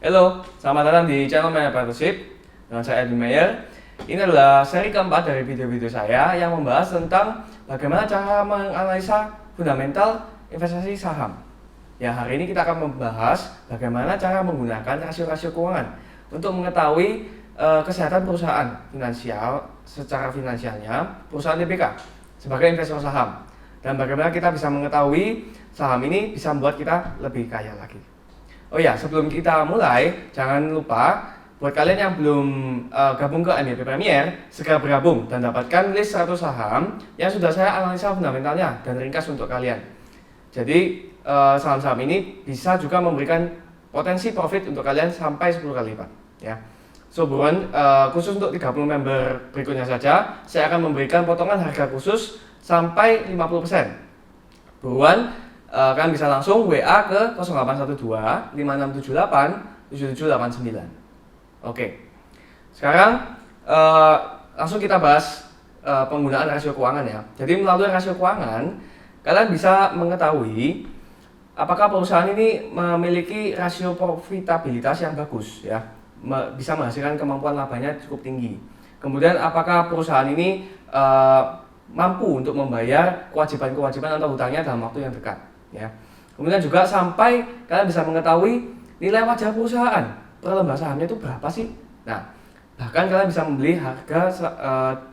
Halo, selamat datang di channel Mayer Partnership dengan saya Edwin Mayer. Ini adalah seri keempat dari video-video saya yang membahas tentang bagaimana cara menganalisa fundamental investasi saham. Ya, hari ini kita akan membahas bagaimana cara menggunakan rasio-rasio keuangan untuk mengetahui kesehatan perusahaan finansial secara finansialnya, perusahaan DBK sebagai investor saham, dan bagaimana kita bisa mengetahui saham ini bisa membuat kita lebih kaya lagi. Oh ya, sebelum kita mulai, jangan lupa buat kalian yang belum gabung ke MYP Premier, segera bergabung dan dapatkan list 100 saham yang sudah saya analisa fundamentalnya dan ringkas untuk kalian. Jadi saham-saham ini bisa juga memberikan potensi profit untuk kalian sampai 10 kali lipat, ya. So, buruan, khusus untuk 30 member berikutnya saja, saya akan memberikan potongan harga khusus sampai 50%. Buruan, kalian bisa langsung WA ke 0812 5678 7789. Oke. Sekarang langsung kita bahas penggunaan rasio keuangan ya. Jadi melalui rasio keuangan, kalian bisa mengetahui apakah perusahaan ini memiliki rasio profitabilitas yang bagus ya. Bisa menghasilkan kemampuan labanya cukup tinggi. Kemudian apakah perusahaan ini mampu untuk membayar kewajiban-kewajiban atau hutangnya dalam waktu yang dekat, ya. Kemudian juga sampai kalian bisa mengetahui nilai wajar perusahaan per lembar sahamnya itu berapa sih. Nah, bahkan kalian bisa membeli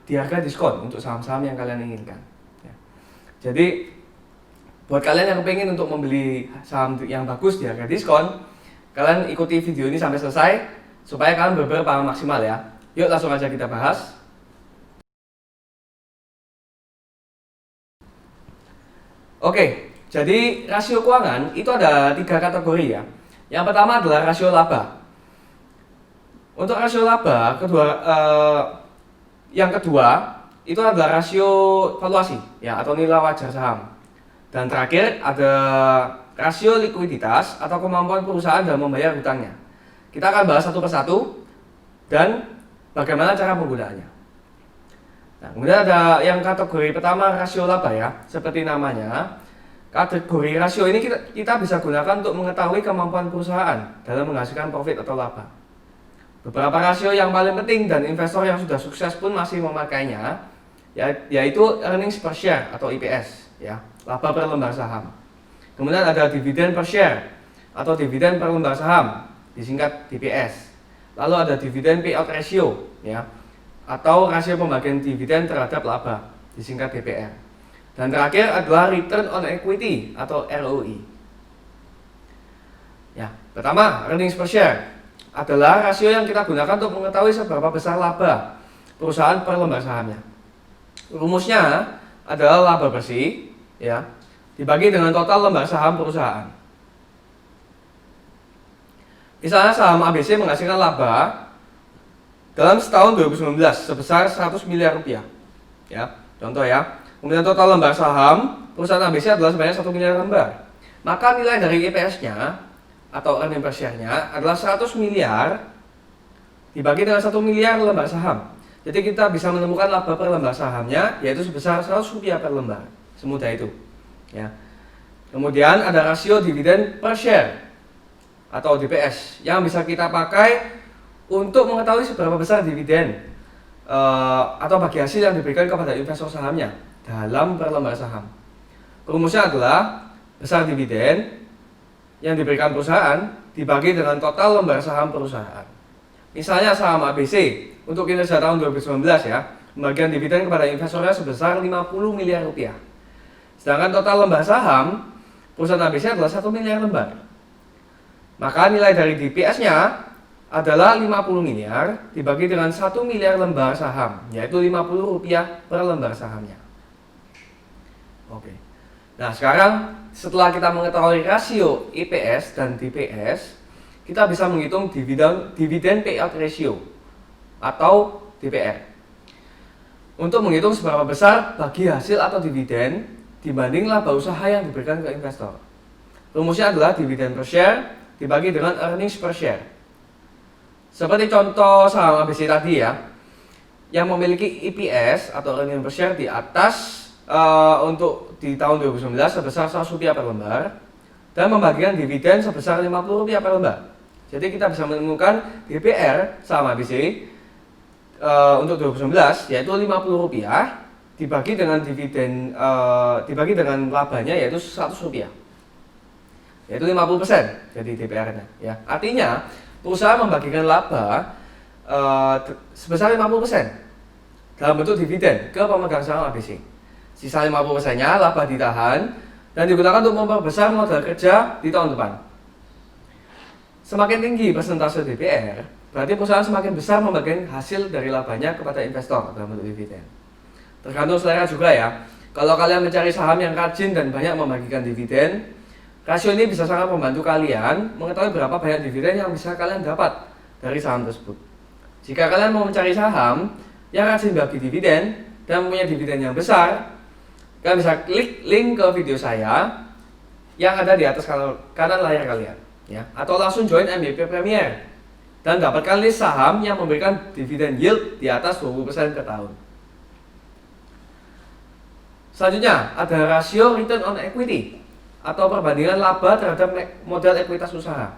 di harga diskon untuk saham-saham yang kalian inginkan, ya. Jadi buat kalian yang pengen untuk membeli saham yang bagus di harga diskon, kalian ikuti video ini sampai selesai supaya kalian benar-benar paham maksimal ya. Yuk langsung aja kita bahas. Oke, jadi rasio keuangan itu ada 3 kategori ya. Yang pertama adalah rasio laba. Untuk rasio laba, yang kedua itu adalah rasio valuasi ya, atau nilai wajar saham. Dan terakhir ada rasio likuiditas atau kemampuan perusahaan dalam membayar hutangnya. Kita akan bahas satu persatu dan bagaimana cara penggunaannya. Nah, kemudian ada yang kategori pertama rasio laba ya, seperti namanya. Kategori rasio ini kita bisa gunakan untuk mengetahui kemampuan perusahaan dalam menghasilkan profit atau laba. Beberapa rasio yang paling penting dan investor yang sudah sukses pun masih memakainya, yaitu earnings per share atau EPS ya, laba per lembar saham. Kemudian ada dividen per share atau dividen per lembar saham, disingkat DPS. Lalu ada dividen payout ratio ya, atau rasio pembagian dividen terhadap laba, disingkat DPR. Dan terakhir adalah return on equity atau ROE. Ya, pertama, earnings per share adalah rasio yang kita gunakan untuk mengetahui seberapa besar laba perusahaan per lembar sahamnya. Rumusnya adalah laba bersih ya, dibagi dengan total lembar saham perusahaan. Misalnya saham ABC menghasilkan laba dalam setahun 2019 sebesar 100 miliar rupiah. Ya, contoh ya. Kemudian total lembar saham perusahaan ABC adalah sebanyak 1 miliar lembar. Maka nilai dari EPS-nya atau earnings per share-nya adalah 100 miliar dibagi dengan 1 miliar lembar saham. Jadi kita bisa menemukan laba per lembar sahamnya yaitu sebesar 100 rupiah per lembar. Semudah itu. Ya. Kemudian ada rasio dividen per share atau DPS yang bisa kita pakai untuk mengetahui seberapa besar dividen atau bagi hasil yang diberikan kepada investor sahamnya dalam per lembar saham. Rumusnya adalah besar dividen yang diberikan perusahaan dibagi dengan total lembar saham perusahaan. Misalnya saham ABC untuk kinerja tahun 2019 ya, pembagian dividen kepada investornya sebesar 50 miliar rupiah. Sedangkan total lembar saham perusahaan ABC adalah 1 miliar lembar. Maka nilai dari DPS-nya adalah 50 miliar dibagi dengan 1 miliar lembar saham, yaitu 50 rupiah per lembar sahamnya. Oke. Nah, sekarang setelah kita mengetahui rasio EPS dan DPS, kita bisa menghitung dividen payout ratio atau DPR. Untuk menghitung seberapa besar bagi hasil atau dividen dibanding laba usaha yang diberikan ke investor. Rumusnya adalah dividen per share dibagi dengan earnings per share. Seperti contoh saham ABC tadi ya, yang memiliki EPS atau earnings per share di atas untuk di tahun 2019 sebesar 100 rupiah per lembar dan membagikan dividen sebesar 50 rupiah per lembar. Jadi kita bisa menemukan DPR saham ABC untuk 2019 yaitu Rp50 dibagi dengan dividen dibagi dengan labanya yaitu Rp100, yaitu 50% jadi DPR-nya ya. Artinya perusahaan membagikan laba sebesar 50% dalam bentuk dividen ke pemegang saham ABC. Sisa 50%-nya laba ditahan dan digunakan untuk memperbesar modal kerja di tahun depan. Semakin tinggi persentase DPR, berarti perusahaan semakin besar membagikan hasil dari labanya kepada investor dalam bentuk dividen. Tergantung selera juga ya. Kalau kalian mencari saham yang rajin dan banyak membagikan dividen, rasio ini bisa sangat membantu kalian mengetahui berapa banyak dividen yang bisa kalian dapat dari saham tersebut. Jika kalian mau mencari saham yang rajin bagi dividen dan punya dividen yang besar, kalian bisa klik link ke video saya yang ada di atas kanan layar kalian ya, atau langsung join MVP Premier dan dapatkan list saham yang memberikan dividen yield di atas 20% per tahun. Selanjutnya ada rasio return on equity atau perbandingan laba terhadap modal ekuitas usaha.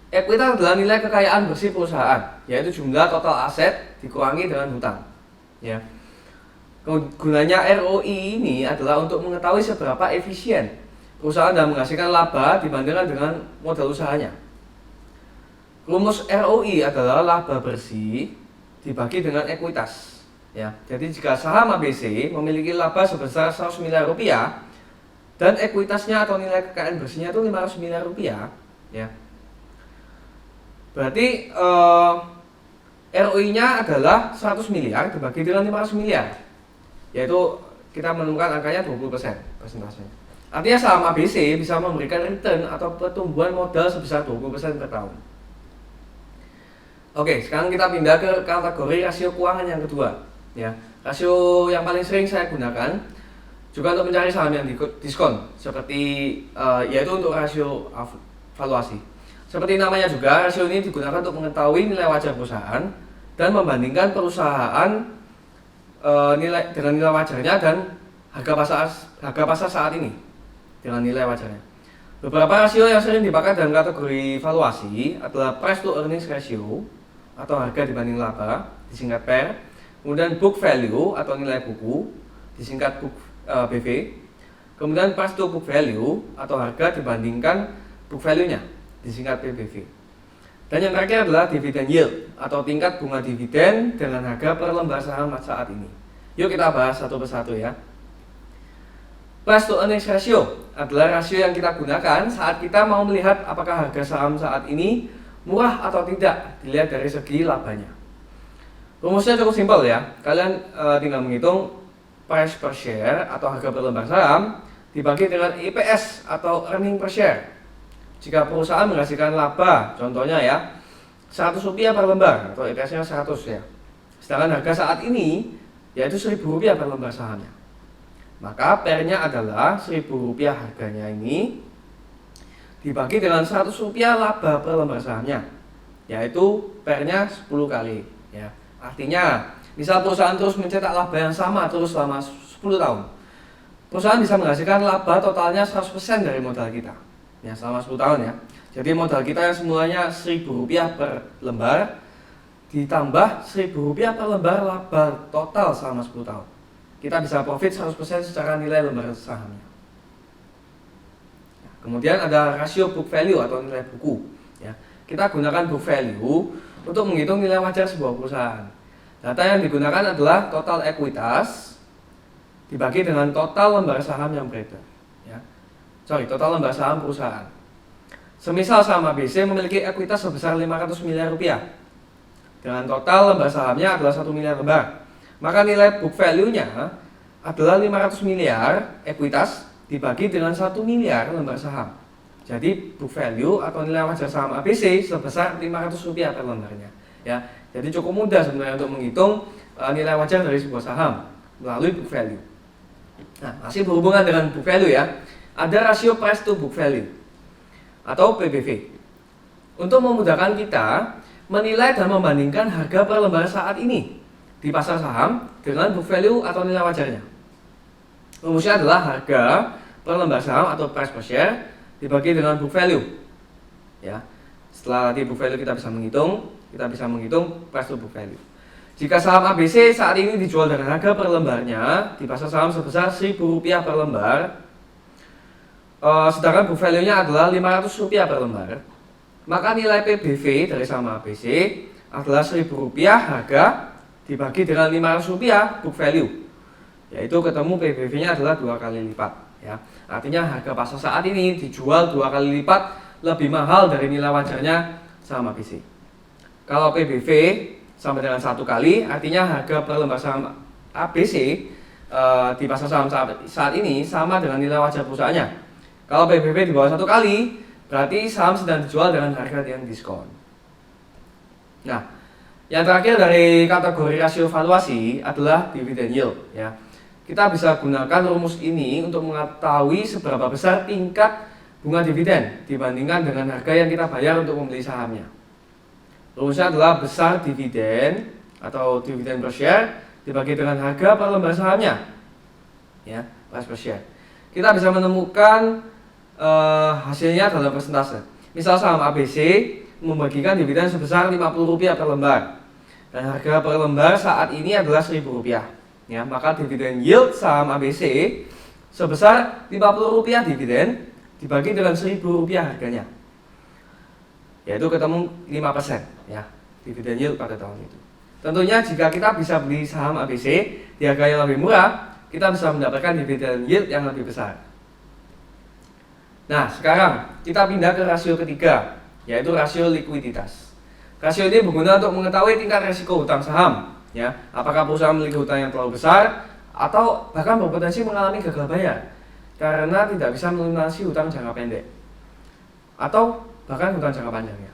Ekuitas adalah nilai kekayaan bersih perusahaan, yaitu jumlah total aset dikurangi dengan hutang. Ya. Gunanya ROI ini adalah untuk mengetahui seberapa efisien perusahaan dalam menghasilkan laba dibandingkan dengan modal usahanya. Rumus ROI adalah laba bersih dibagi dengan ekuitas. Ya. Jadi jika saham ABC memiliki laba sebesar Rp100 miliar dan ekuitasnya atau nilai kekayaan bersihnya itu Rp500 miliar, ya. Berarti ROI-nya adalah 100 miliar dibagi dengan 500 miliar. Yaitu kita menemukan angkanya 20% persentasenya. Artinya saham ABC bisa memberikan return atau pertumbuhan modal sebesar 20% per tahun. Oke, sekarang kita pindah ke kategori rasio keuangan yang kedua, ya. Rasio yang paling sering saya gunakan juga untuk mencari saham yang diskon, seperti yaitu untuk rasio valuasi. Seperti namanya juga, rasio ini digunakan untuk mengetahui nilai wajar perusahaan dan membandingkan perusahaan dengan nilai wajarnya dan harga pasar saat ini dengan nilai wajarnya. Beberapa rasio yang sering dipakai dalam kategori valuasi adalah price to earnings ratio atau harga dibanding laba, disingkat PER, kemudian book value atau nilai buku, disingkat BV, kemudian price to book value atau harga dibandingkan book value-nya, disingkat PBV. Dan yang terakhir adalah dividend yield atau tingkat bunga dividen dengan harga per lembar saham saat ini. Yuk kita bahas satu persatu ya. Price to earnings ratio adalah rasio yang kita gunakan saat kita mau melihat apakah harga saham saat ini murah atau tidak dilihat dari segi labanya. Rumusnya cukup simpel ya. Kalian tinggal menghitung price per share atau harga per lembar saham dibagi dengan EPS atau earning per share. Jika perusahaan menghasilkan laba, contohnya ya Rp100 per lembar atau EPS-nya 100 ya. Sedangkan harga saat ini yaitu Rp1.000 per lembar sahamnya. Maka PER-nya adalah Rp1.000 harganya ini dibagi dengan Rp100 laba per lembar sahamnya, yaitu PER-nya 10 kali ya. Artinya, misal perusahaan terus mencetak laba yang sama terus selama 10 tahun. Perusahaan bisa menghasilkan laba totalnya 100% dari modal kita. Ya, selama 10 tahun ya. Jadi modal kita yang semuanya Rp1.000 per lembar ditambah Rp1.000 per lembar laba total selama 10 tahun. Kita bisa profit 100% secara nilai lembar sahamnya. Nah, kemudian ada rasio book value atau nilai buku. Ya, kita gunakan book value untuk menghitung nilai wajar sebuah perusahaan. Data yang digunakan adalah total ekuitas dibagi dengan total lembar saham yang beredar. Total lembar saham perusahaan. Semisal saham ABC memiliki ekuitas sebesar Rp500 miliar dengan total lembar sahamnya adalah 1 miliar lembar, maka nilai book value-nya adalah 500 miliar ekuitas dibagi dengan 1 miliar lembar saham. Jadi book value atau nilai wajar saham ABC sebesar Rp500 per lembarnya. Ya, jadi cukup mudah sebenarnya untuk menghitung nilai wajar dari sebuah saham melalui book value. Nah, masih berhubungan dengan book value ya. Ada rasio price to book value atau PBV. Untuk memudahkan kita menilai dan membandingkan harga per lembar saat ini di pasar saham dengan book value atau nilai wajarnya. Rumusnya adalah harga per lembar saham atau price per share dibagi dengan book value. Ya. Setelah nanti book value kita bisa menghitung price to book value. Jika saham ABC saat ini dijual dengan harga per lembarnya di pasar saham sebesar Rp1.000 per lembar, sedangkan book value-nya adalah Rp500 per lembar, maka nilai PBV dari saham ABC adalah Rp1.000 harga dibagi dengan Rp500 book value, yaitu ketemu PBV-nya adalah 2 kali lipat ya. Artinya harga pasar saat ini dijual 2 kali lipat lebih mahal dari nilai wajarnya saham ABC. Kalau PBV sama dengan 1 kali, artinya harga per lembar saham ABC di pasar saham saat ini sama dengan nilai wajar perusahaannya. Kalau PBV di bawah 1 kali, berarti saham sedang dijual dengan harga yang diskon. Nah, yang terakhir dari kategori rasio valuasi adalah dividend yield ya. Kita bisa gunakan rumus ini untuk mengetahui seberapa besar tingkat bunga dividen dibandingkan dengan harga yang kita bayar untuk membeli sahamnya. Rumusnya adalah besar dividen atau dividen per share dibagi dengan harga per lembar sahamnya ya, price per share. Kita bisa menemukan hasilnya dalam persentase. Misal saham ABC membagikan dividen sebesar Rp50 per lembar dan harga per lembar saat ini adalah Rp1.000 ya, maka dividen yield saham ABC sebesar Rp50 dividen dibagi dengan Rp1.000 harganya, yaitu ketemu 5% ya, dividen yield pada tahun itu. Tentunya jika kita bisa beli saham ABC di harga yang lebih murah, kita bisa mendapatkan dividen yield yang lebih besar. Nah, sekarang kita pindah ke rasio ketiga, yaitu rasio likuiditas. Rasio ini berguna untuk mengetahui tingkat risiko hutang saham ya, apakah perusahaan memiliki hutang yang terlalu besar atau bahkan berpotensi mengalami gagal bayar karena tidak bisa melunasi hutang jangka pendek atau bahkan hutang jangka panjangnya.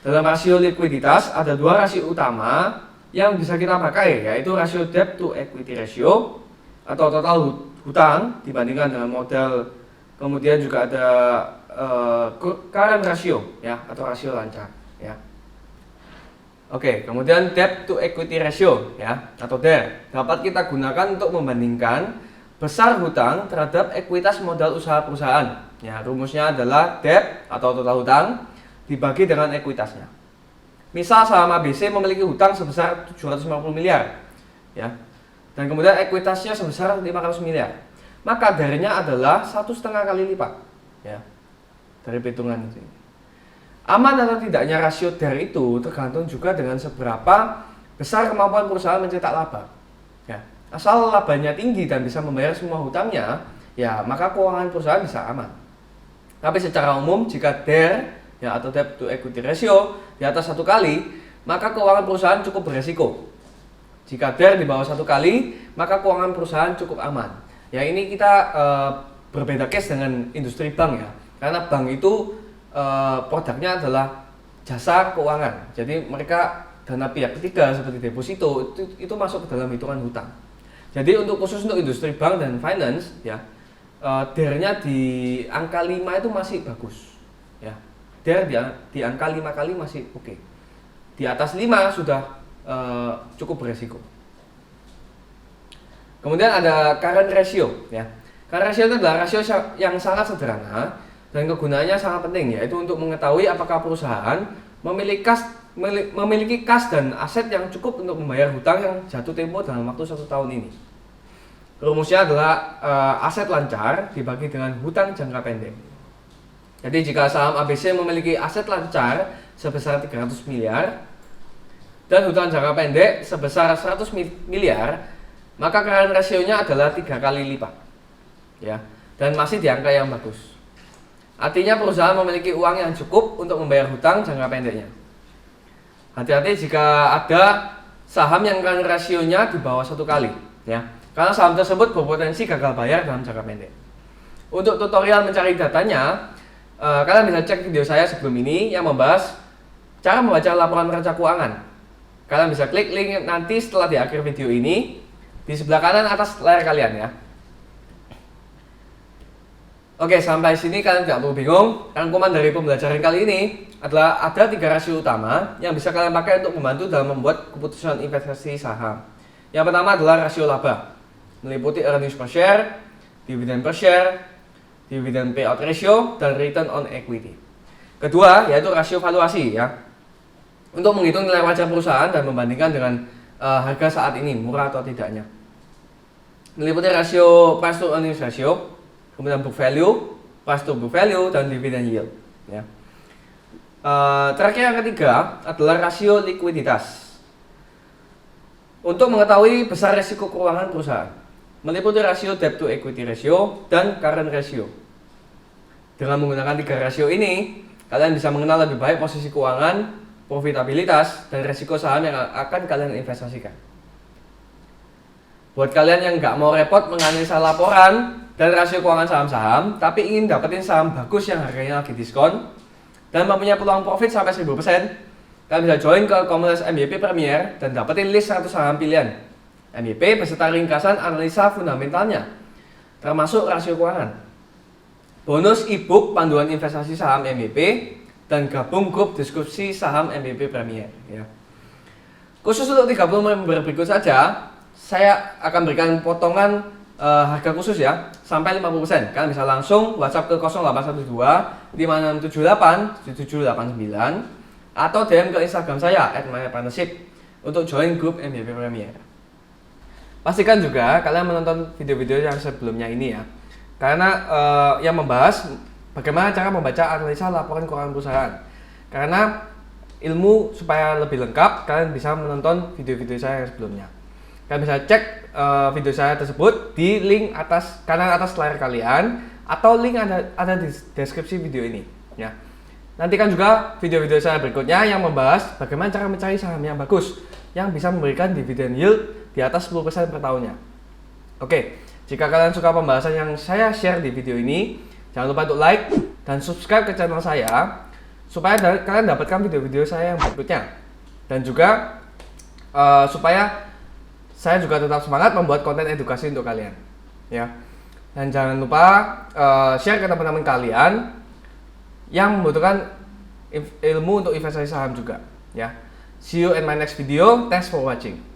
Dalam rasio likuiditas ada 2 rasio utama yang bisa kita pakai, yaitu rasio debt to equity ratio atau total hutang dibandingkan dengan modal, kemudian juga ada current ratio ya, atau rasio lancar ya. Oke, kemudian debt to equity ratio ya, atau DER dapat kita gunakan untuk membandingkan besar hutang terhadap ekuitas modal usaha perusahaan. Ya, rumusnya adalah debt atau total hutang dibagi dengan ekuitasnya. Misal saham ABC memiliki hutang sebesar 750 miliar ya, dan kemudian ekuitasnya sebesar 500 miliar. Maka DER-nya adalah 1,5 kali lipat ya, dari perhitungan ini. Aman atau tidaknya rasio DER itu tergantung juga dengan seberapa besar kemampuan perusahaan mencetak laba ya. Asal labanya tinggi dan bisa membayar semua hutangnya, ya maka keuangan perusahaan bisa aman. Tapi secara umum jika DER ya, atau debt to equity ratio di atas 1 kali, maka keuangan perusahaan cukup beresiko. Jika DER di bawah 1 kali, maka keuangan perusahaan cukup aman. Ya, ini kita berbeda case dengan industri bank ya, karena bank itu produknya adalah jasa keuangan. Jadi mereka dana pihak ketiga seperti deposito itu masuk ke dalam hitungan hutang. Jadi khusus untuk industri bank dan finance ya, DER-nya di angka 5 itu masih bagus ya. DER di angka 5 kali masih oke. Di atas 5 sudah cukup beresiko. Kemudian ada current ratio ya. Current ratio itu adalah rasio yang sangat sederhana dan kegunaannya sangat penting, yaitu untuk mengetahui apakah perusahaan memiliki kas dan aset yang cukup untuk membayar hutang yang jatuh tempo dalam waktu 1 tahun ini. Rumusnya adalah aset lancar dibagi dengan hutang jangka pendek. Jadi jika saham ABC memiliki aset lancar sebesar 300 miliar dan hutang jangka pendek sebesar 100 miliar, maka current rasionya adalah 3 kali lipat ya, dan masih di angka yang bagus. Artinya perusahaan memiliki uang yang cukup untuk membayar hutang jangka pendeknya. Hati-hati jika ada saham yang current rasionya di bawah 1 kali ya, karena saham tersebut berpotensi gagal bayar dalam jangka pendek. Untuk tutorial mencari datanya, kalian bisa cek video saya sebelum ini yang membahas cara membaca laporan neraca keuangan. Kalian bisa klik link nanti setelah di akhir video ini di sebelah kanan atas layar kalian ya. Oke, sampai sini kalian tidak perlu bingung. Rangkuman dari pembelajaran kali ini adalah ada 3 rasio utama yang bisa kalian pakai untuk membantu dalam membuat keputusan investasi saham. Yang pertama adalah rasio laba, meliputi earnings per share, dividend per share, dividend payout ratio, dan return on equity. Kedua, yaitu rasio valuasi ya. Untuk menghitung nilai wajar perusahaan dan membandingkan dengan harga saat ini, murah atau tidaknya. Meliputi rasio price to earnings ratio, kemudian book value, price to book value, dan dividend yield ya. Terakhir yang ketiga adalah rasio likuiditas. Untuk mengetahui besar risiko keuangan perusahaan, meliputi rasio debt to equity ratio dan current ratio. Dengan menggunakan 3 rasio ini, kalian bisa mengenal lebih baik posisi keuangan, profitabilitas, dan risiko saham yang akan kalian investasikan. Buat kalian yang nggak mau repot menganalisa laporan dan rasio keuangan saham-saham, tapi ingin dapetin saham bagus yang harganya lagi diskon dan mempunyai peluang profit sampai 1000%, kalian bisa join ke komunitas MYP Premier dan dapetin list 100 saham pilihan MYP beserta ringkasan analisa fundamentalnya, termasuk rasio keuangan. Bonus e-book panduan investasi saham MYP dan gabung grup diskusi saham MYP Premier ya. Khusus untuk 30 member berikut saja, saya akan berikan potongan harga khusus ya, sampai 50%. Kalian bisa langsung WhatsApp ke 0812 5678 7789 atau DM ke Instagram saya @mypartnership untuk join grup MYP Premier. Pastikan juga kalian menonton video-video yang sebelumnya ini ya, karena yang membahas bagaimana cara membaca analisa laporan keuangan perusahaan. Karena ilmu supaya lebih lengkap, kalian bisa menonton video-video saya yang sebelumnya. Kalian bisa cek video saya tersebut di link kanan atas layar kalian, atau link ada di deskripsi video ini ya. Nantikan juga video-video saya berikutnya yang membahas bagaimana cara mencari saham yang bagus yang bisa memberikan dividend yield di atas 10% per tahunnya. Oke, jika kalian suka pembahasan yang saya share di video ini, jangan lupa untuk like dan subscribe ke channel saya supaya kalian dapatkan video-video saya yang berikutnya, dan juga supaya saya juga tetap semangat membuat konten edukasi untuk kalian ya. Dan jangan lupa share ke teman-teman kalian yang membutuhkan ilmu untuk investasi saham juga ya. See you in my next video. Thanks for watching.